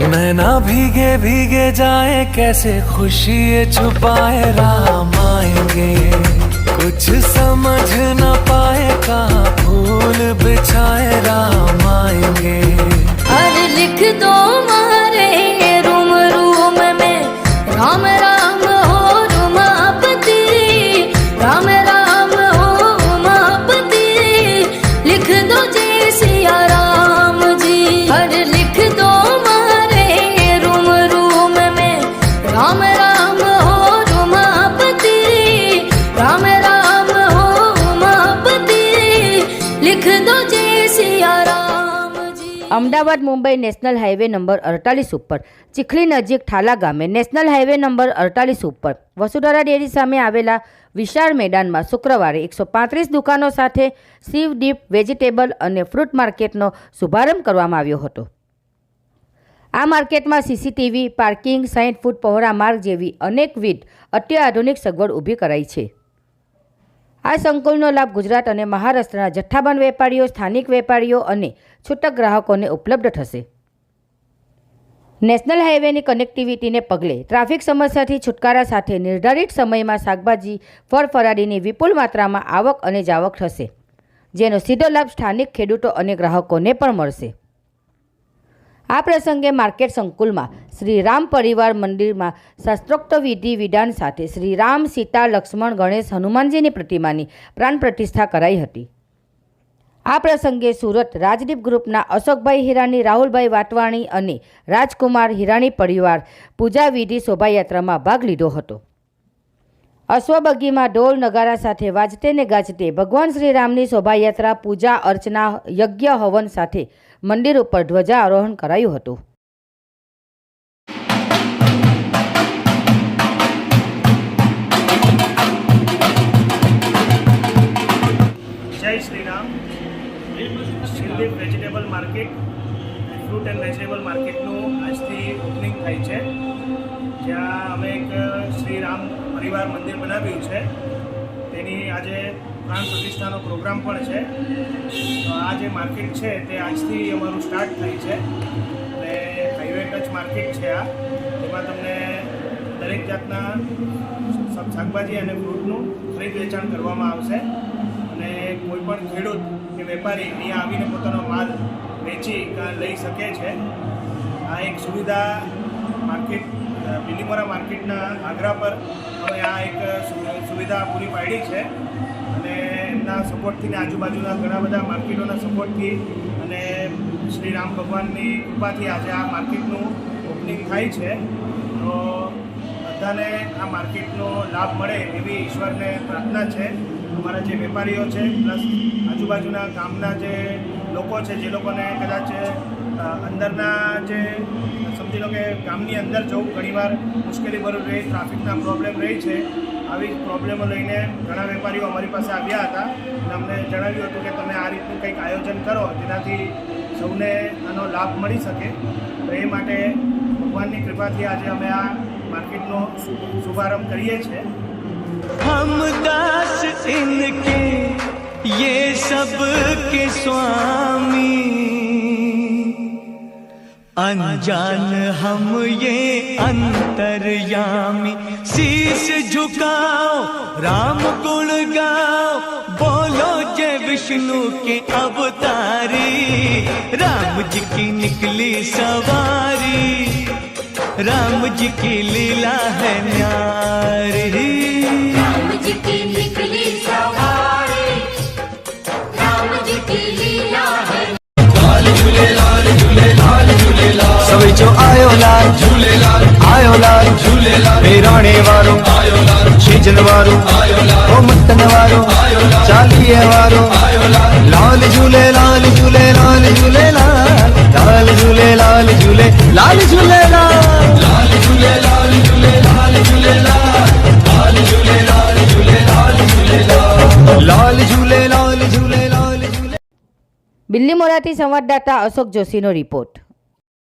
नैना भीगे भीगे जाए कैसे खुशी ये छुपाए राम आएंगे कुछ समझ न पाए कहाँ फूल बिछाए राम आएंगे। अरे लिख दो मारे रूम रूम में राम राम हो रुमापति, राम राम हो उमापति, लिख दो जय सिया राम जी। अरे लिख दो मारे रूम रूम में राम राम हो रुमापति, राम राम हो उमापति, लिख दो जय Siya Ram ji. Ahmedabad Mumbai national highway number 48 ઉપર ચીખલી નજીક ઠાલા ગામે નેશનલ હાઈવે નંબર 48 ઉપર વસુંધરા ડેરી સામે આવેલા વિશાળ મેદાનમાં શુક્રવારે 135 દુકાનો સાથે શિવ દીપ વેજીટેબલ અને ફ્રૂટ માર્કેટનો શુભારંભ કરવામાં આવ્યો હતો। આ માર્કેટમાં સીસીટીવી, પાર્કિંગ, 60 ફૂટ પહોળા માર્ગ જેવી અનેકવિધ અત્યાધુનિક સગવડ ઊભી કરાઈ છે। આ સંકુલનો લાભ ગુજરાત અને મહારાષ્ટ્રના જથ્થાબંધ વેપારીઓ, સ્થાનિક વેપારીઓ અને છૂટક ગ્રાહકોને ઉપલબ્ધ થશે। નેશનલ હાઈવેની કનેક્ટિવિટીને પગલે ટ્રાફિક સમસ્યાથી છુટકારા સાથે નિર્ધારિત સમયમાં શાકભાજી, ફળ ફરાળીની વિપુલ માત્રામાં આવક અને જાવક થશે, જેનો સીધો લાભ સ્થાનિક ખેડૂતો અને ગ્રાહકોને પણ મળશે। આ પ્રસંગે માર્કેટ સંકુલમાં શ્રી રામ પરિવાર મંદિરમાં શાસ્ત્રોક્ત વિધિ વિધાન સાથે શ્રી રામ, સીતા, લક્ષ્મણ, ગણેશ, હનુમાનજીની પ્રતિમાની પ્રાણ પ્રતિષ્ઠા કરાઈ હતી। આ પ્રસંગે સુરત રાજદીપ ગ્રુપના અશોકભાઈ હિરાણી, રાહુલભાઈ વાટવાણી અને રાજકુમાર હિરાણી પરિવાર પૂજા વિધિ શોભાયાત્રામાં ભાગ લીધો હતો। અશ્વબગીમાં ઢોલ નગારા સાથે વાજતે ને ગાજતે ભગવાન શ્રી રામની શોભાયાત્રા પૂજા અર્ચના, યજ્ઞ હવન સાથે મંદિર ઉપર ધ્વજારોહણ કરાયું હતું। જય Shri Ram. Shivdeep vegetable market, fruit and vegetable માર્કેટનું આજથી ઓપનિંગ થાય છે, જ્યાં અમે એક શ્રી રામ પરિવાર મંદિર બનાવ્યું છે, તેની આજે પ્રાણ પ્રતિષ્ઠાનો પ્રોગ્રામ પણ છે। તો આ જે માર્કેટ છે તે આજથી અમારું સ્ટાર્ટ થાય છે અને હાઈવે ટચ માર્કેટ છે આ, જેમાં તમને દરેક જાતના શાકભાજી અને ફ્રૂટનું ખરીદ વેચાણ કરવામાં આવશે અને કોઈપણ ખેડૂત કે વેપારી અહીંયા આવીને પોતાનો માલ વેચી લઈ શકે છે। આ એક સુવિધા માર્કેટ બિલીમોરા માર્કેટના આગ્રા પર હવે આ એક સુવિધા પૂરી પાડી છે અને એમના સપોર્ટથી ને આજુબાજુના ઘણા બધા માર્કેટોના સપોર્ટથી અને શ્રી રામ ભગવાનની કૃપાથી આજે આ માર્કેટનું ઓપનિંગ થાય છે। તો બધાને આ માર્કેટનો લાભ મળે એવી ઈશ્વરને પ્રાર્થના છે। અમારા જે વેપારીઓ છે પ્લસ આજુબાજુના ગામના જે લોકો છે, જે લોકોને કદાચ અંદરના જે સમજી લો કે ગામની અંદર જવું ઘણીવાર મુશ્કેલીભર્યું રહે, ટ્રાફિકના પ્રોબ્લેમ રહે છે, આવી પ્રોબ્લેમો લઈને ઘણા વેપારીઓ અમારી પાસે આવ્યા હતા અને અમને જણાવ્યું હતું કે તમે આ રીતનું કંઈક આયોજન કરો જેનાથી સૌને આનો લાભ મળી શકે। તો એ માટે ભગવાનની કૃપાથી આજે અમે આ માર્કેટનો શુભારંભ કરીએ છીએ। हम दास इनके ये सब के स्वामी, अनजान हम ये अंतर्यामी। शीश झुकाओ, राम गुण गाओ, बोलो जय विष्णु के अवतारी। राम जी की निकली सवारी, राम जी की लीला है न्यारी। राम जी की निकली सवारी, राम जी की लीला है। सभी जो आयो लाल झूलेलाल, आयो लाल झूलेलाल, मेराणे वारो आयो लाल, सीजन वारो आयो लाल, ओ मटन वारो आयो लाल, चालीहे वारो आयो लाल, लाल झूलेलाल झूलेलाल झूलेलाल, लाल झूलेलाल झूले लाल झूलेलाल, लाल झूलेलाल झूलेलाल झूलेलाल, लाल झूलेलाल झूलेलाल झूलेलाल, लाल झूलेलाल झूलेलाल झूले। બિલ્લીમોરાથી સંવાદદાતા અશોક જોશીનો રિપોર્ટ।